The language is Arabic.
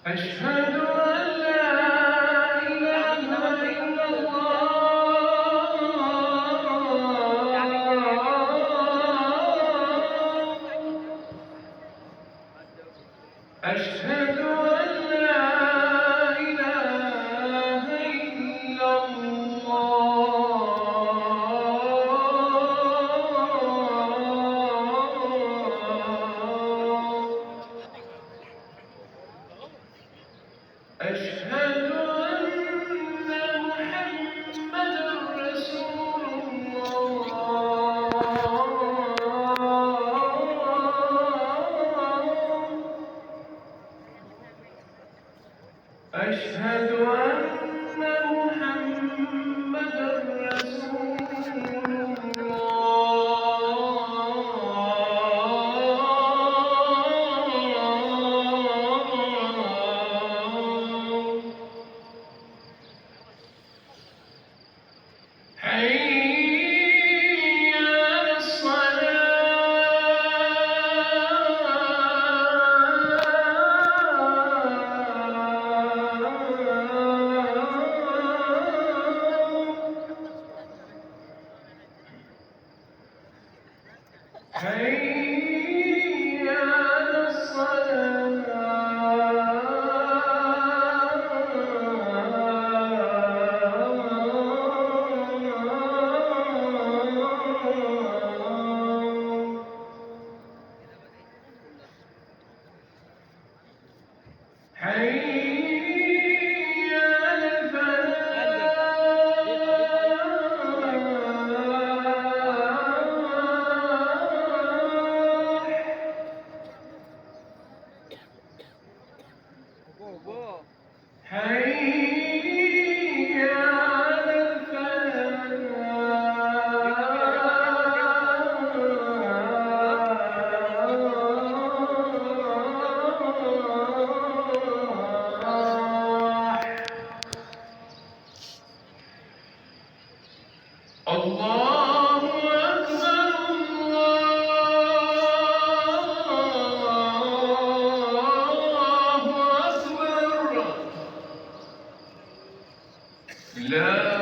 أشهد أن لا إله إلا الله. أشهد أن لا إله إلا الله. أشهد أن محمدًا رسول الله. أشهد أن محمدًا رسول الله. حي على الصلاة. حي على الصلاة. حي على الفلاح. حي على الفلاح. الله أكبر الله أكبر. لا